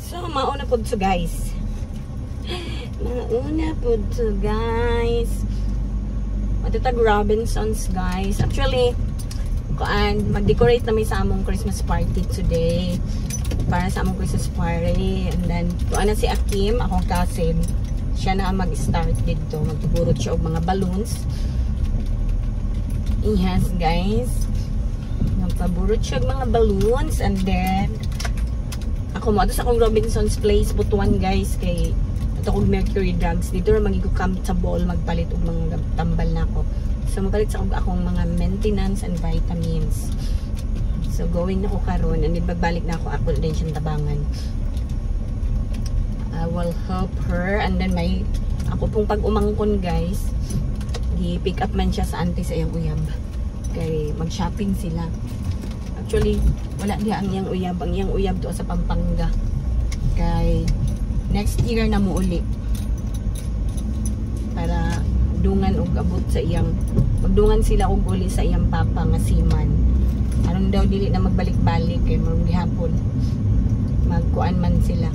So, mauna po to guys. Mauna po to guys. Matitag Robinsons guys. Actually, mag-decorate na may sa among Christmas party today. Para sa among Christmas party. And then, kuan na si Akim, akong cousin. Siya na mag-start dito. Magtuburot siya og mga balloons. Yes guys. Magpaburot siya og mga balloons. And then, ako mo, sa akong Robinson's Place, Butuan guys, kay ito kong Mercury Drugs. Dito na magiging comfortable, magpalit og mga tambal na ako. So, magpalit sa akong mga maintenance and vitamins. So, going na ko karon, and then magbalik na ako din siyang tabangan. I will help her, and then may, ako pong pag umangkon guys, i-pick up man siya sa auntie sa iyang uyab. Kay mag-shopping sila. Actually, wala diha ang iyang uyab. Ang iyang uyab to sa Pampanga. Kay next year na mo uli. Para dungan og abot sa iyang, magdungan sila og uli sa iyang papa nga siman. Aron daw dili na magbalik-balik kay marong gihapon. Magkuan man sila.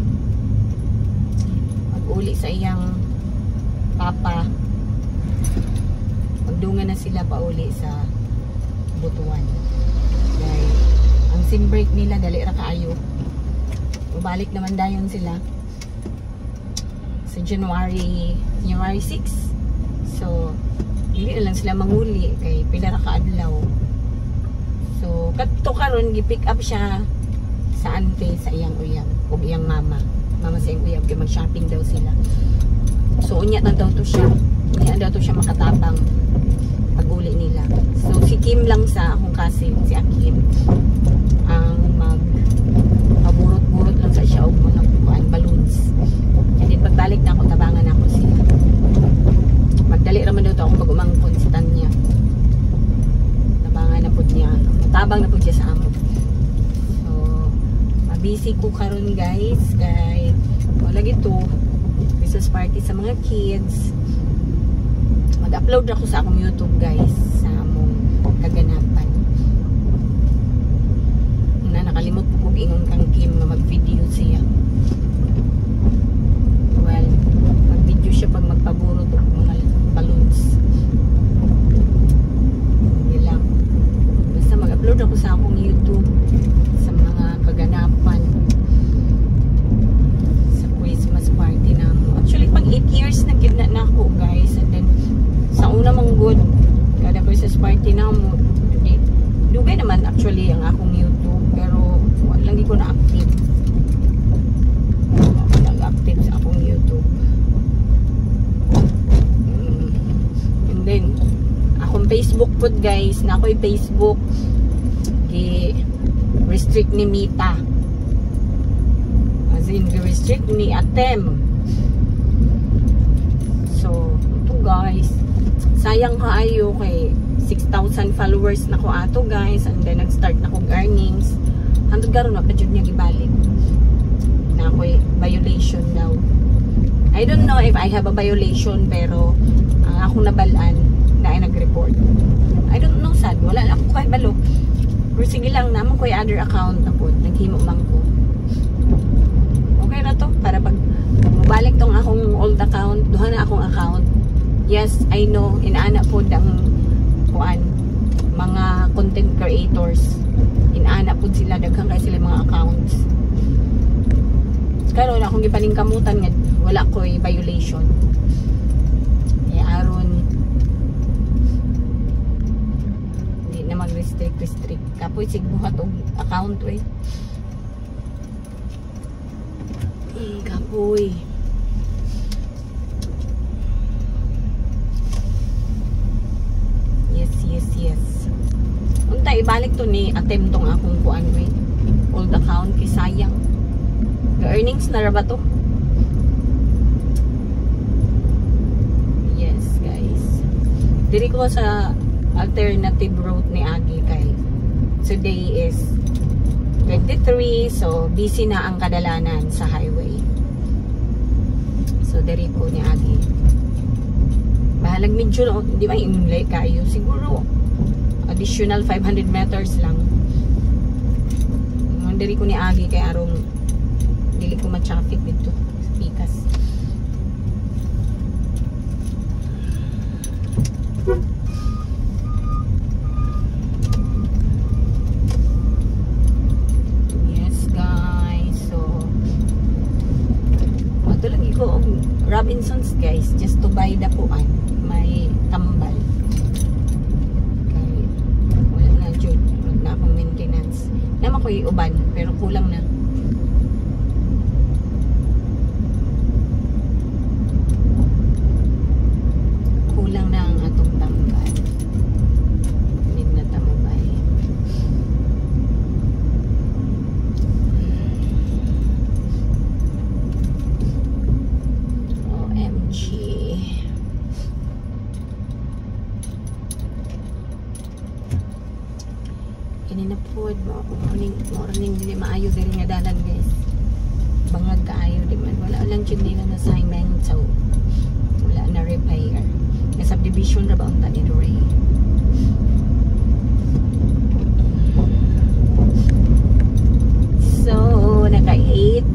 Mag-uli sa iyang papa. Magdungan na sila pa uli sa Butuan. Dahil ang sim break nila dali ra kaayo. Ubalik naman dayon sila sa January 6. So dili na lang sila manguli kay pila ra ka adlaw. So kadto karon gi-pick up siya sa auntie sa iyang uyab ug iyang mama sa iyang uyab kay mag-shopping daw sila. So unya na daw to siya. Unya daw to siya makatabang pag-uli nila. So si Kim lang sa akong cousin, si Akim, ang paburot-burot lang sa siya og mga balloons. And then pagbalik na ako, tabangan ako sila. Magdali raman daw to akong pag-umangkon si Tanya. Tabangan na po niya. Matabang na po siya sa amon. So mabisi ko karon guys. Kay wala gito Christmas party sa mga kids. Mag-upload ako sa akong YouTube guys sa among kaganapan. Na nakalimot ko kung ingon kang Kim na mag-video siya. Well, mag-video siya pag magpaburot og mga balloons. Hindi lang. Basta mag-upload ako sa akong YouTube sa mga kaganapan sa Christmas party na mo. Actually, pag 8 years na gina na ako guys. And then sa una mong good kada Christmas party na mo, dugay naman actually ang akong YouTube, pero lang di ko na active. Nag-active sa akong YouTube. And then akong Facebook po guys, na ako'y Facebook restrict ni Mita, as in restrict ni Atem. So ito guys, sayang kaayo kay 6,000 followers na ko ato guys, and then nag-start na kong earnings. Hantod karon wa pa jud niya gibalik. Na ako'y violation daw. I don't know if I have a violation, pero akong nabalaan na ay nag-report. I don't know sad, wala lang ako kahit balo. Pero sige lang, naman ko yung other account na po, naghimo man ko. Okay na to, para pag mabalik tong akong old account, duha na akong account. Yes, I know, inaana po ang kuan, mga content creators. Inaana po sila, daghang kay sila mga accounts. Karon akong gipaningkamutan nga wala ko'y violation. Kaya aron hindi na mag-restrict. Kapoy sigbuhat og account we. Kapoy. Yes. Unta ibalik to ni Atem tong akong kuan we. Old account kay sayang. Earnings na ra ba to? Yes, guys. Diri ko sa alternative route ni Agi kay today is 23, so busy na ang kadalanan sa highway. So diri ko ni Agi. Bahalag medyo, di ba yung kayo? Siguro additional 500 meters lang. Diri ko ni Agi kay arong dili ko ma-traffic dito sa Pikas. Yes guys, so matulog ko og Robinsons guys, just to buy dapuan, may tambal. Okay, wala na jud, wala na akong maintenance. Naman ko iuban, pero kulang na. Kulang na ang atong tambal. Hindi na tamo ba eh. OMG. Kanina po, morning dili maayo diri nga dalan guys. Bangag kaayo di man, wala lang jud nila na assignment, so wala na repair. Nga subdivision ra ba unta ni Ray. So naka 8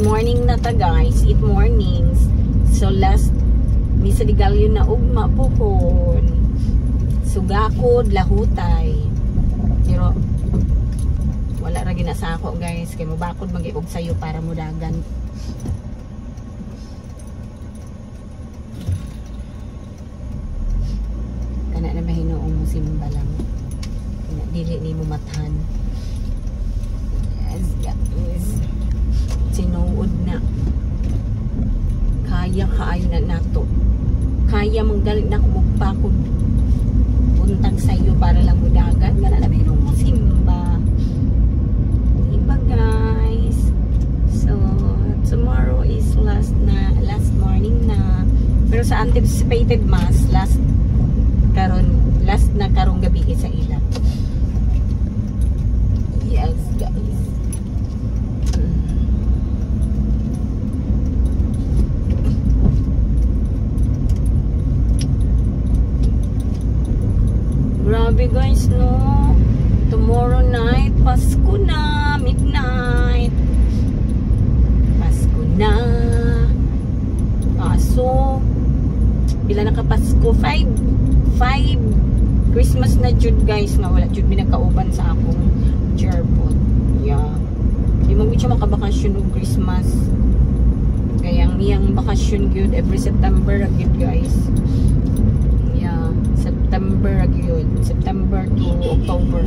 morning na ta guys, 8 mornings. So last mi sa Digalyo na ugma pohon. Sugakod lahutay. Pero wala ra ginasa ako guys, kay mobakod mag-iog sayo para mudagan. Kana na mahinoong mo simba lang. Kana dili ni mo mathan. Yes, guys. Sinuod na. Kaya kaayo na nato. Kaya manggalit na kumugpakod. Puntang sayo para lang mudagan. Kana na mahinoong mo simba. Diba guys? So tomorrow is last morning na. Pero sa anticipated mass last na karong gabi sa ila. Yes guys. Grabe guys no. Tomorrow night Pasko na, midnight. Pasko na. Kaso bila nakapasko 5 Christmas na jud guys, nga wala jud binagkauban sa akong Jarpot. Yeah. Di mo siya makabakasyon og Christmas. Kaya ang iyang bakasyon gyud every September gyud guys. Yeah, September gyud. September to October.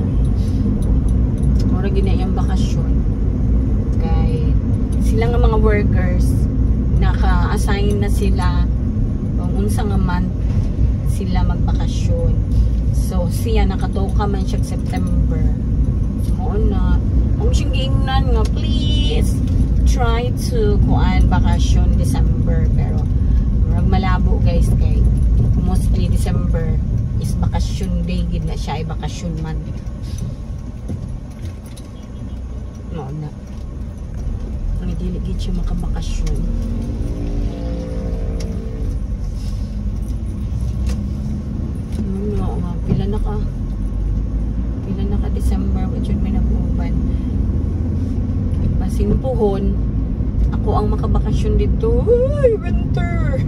Mura gyud na iyang bakasyon. Kay sila nga mga workers naka-assign na sila kung unsa nga month sila magbakasyon. So siya nakatoka man siya September. So na ang siyang giingnan nga please try to kuan bakasyon December, pero murag malabo guys kay mostly December is bakasyon day gid na siya, ay bakasyon month. No na. Ang dili gid siya makabakasyon. Pila na ka December which may nabuban. Pasinpuhon ako ang makabakasyon dito. Uy, winter.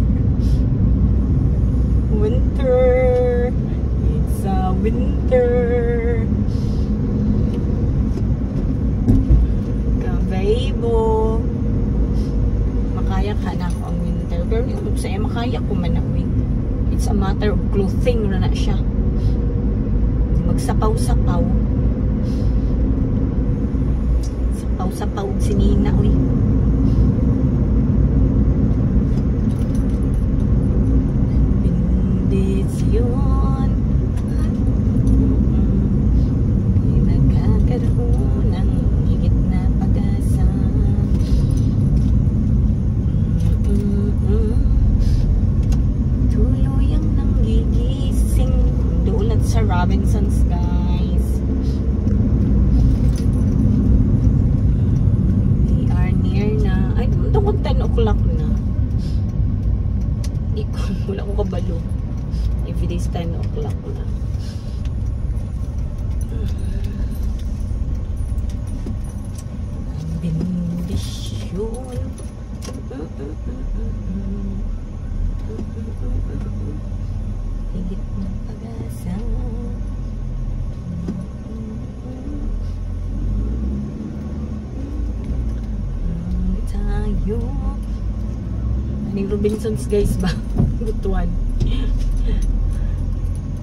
It's a winter. Kabaybo. Makaya ka na ako ang winter. Pero hindi sa'yo makaya ko man ako. It's a matter of clothing na siya. Magsapaw-sapaw. Sapaw-sapaw sinina uy. Bendisyon. Nagkakaroon ng higit na pag-asa. Tuluyang nanggigising doon sa Robinsons guys. We are near na. Ay, tungkol 10 o'clock na. Wala ko kabalo. If it is 10 o'clock na. Bendisyon. Higit ng pag-asa. Tayo. Aning Robinsons guys ba? Butuan.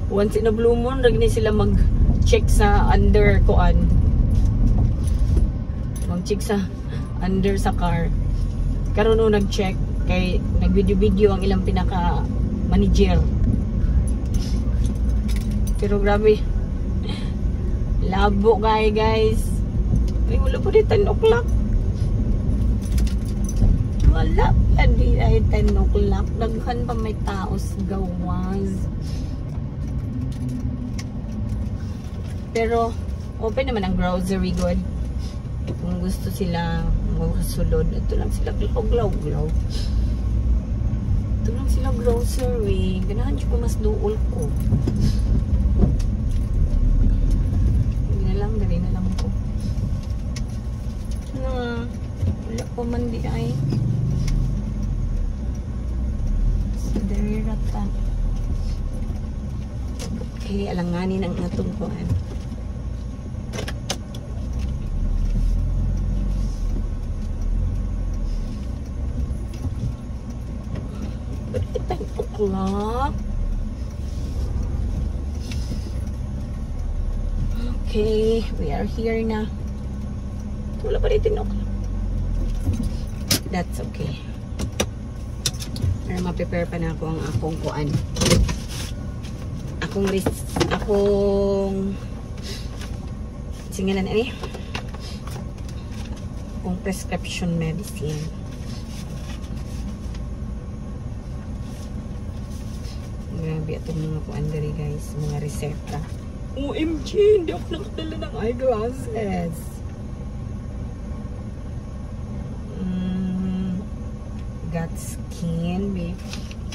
Once in a blue moon, ragni sila mag-check sa under kuan. Mag-check sa under sa car. Karon no nag-check kay nag-video-video ang ilang pinaka manager. Pero grabe. Labo kay guys. Ay wala pa di 10 o'clock. Wala pa di ay 10 o'clock. Daghan pa may tao sa gawas. Pero open naman ang grocery good. Kung gusto sila magsulod, ito lang sila glaw-glaw. Ito lang sila grocery. Ganahan siya ko mas duol ko. Hindi na lang, dali na lang ko. Wala pa man di ay. Sa darirata. Okay, alanganin ang natungkuhan. O'clock. Okay, we are here na. Wala pa rin 10 o'clock. That's okay. Pero ma-prepare pa na ako ang akong kuan. Akong singalan ani? Akong prescription medicine. Grabe itong mga kuan diri guys, mga reseta. OMG, hindi ako nakadala ng eyeglasses. Got skin.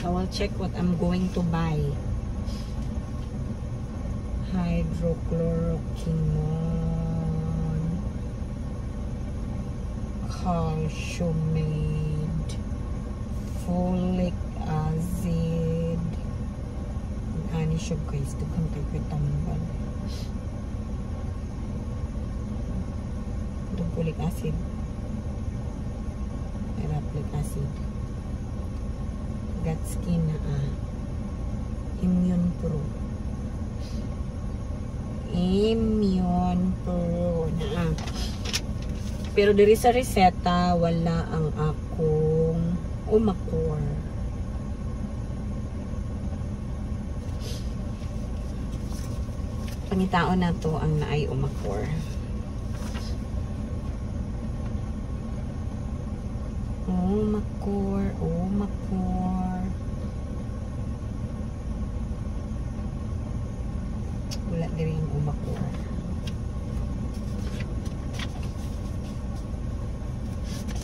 I will check what I'm going to buy. Hydrochloroquine, calciumate, folic acid. Ani siya guys, dukang kay tambal. Folic acid, hyaluronic acid, got skin na Immune Pro na pero diri sa reseta wala ang akong Omacor. Pangitaon na to ang naay Omacor. Omacor. Wala diri ang Omacor.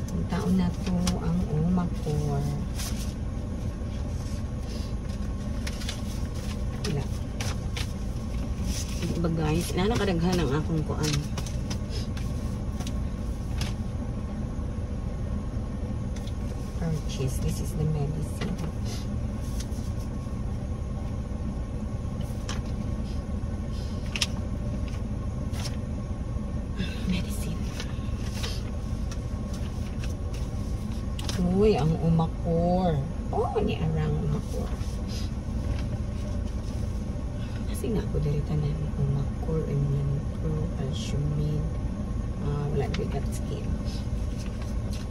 Pangitaon na to ang Omacor. Wala. Diba guys, nakadaghan ang akong kuan. Purchase. This is the medicine. Medicine. Uy, ang Omacor. Oh, ni arang Omacor. Kasi nga ako dali tanan Omacor, Immune Pro, calciumate, wala bigat skin.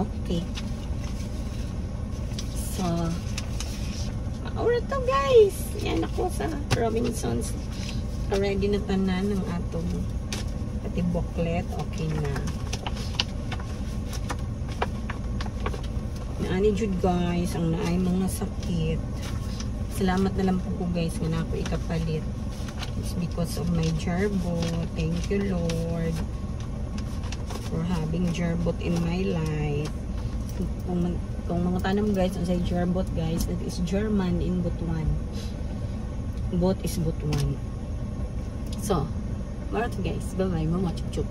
Okay. So, maura to guys. Yan ako sa Robinsons. Ready na tanan ng atong pati booklet. Okay na. Naani jud guys ang naay mga sakit. Salamat na lang po guys nga na ako ikapalit. It's because of my jarbot. Thank you Lord for having jarbot in my life. Kung mga tanam guys, ang say jarbot guys, that is German in Butuan. Bot is Butuan. So, marat guys. Bye bye. Mama chup chup.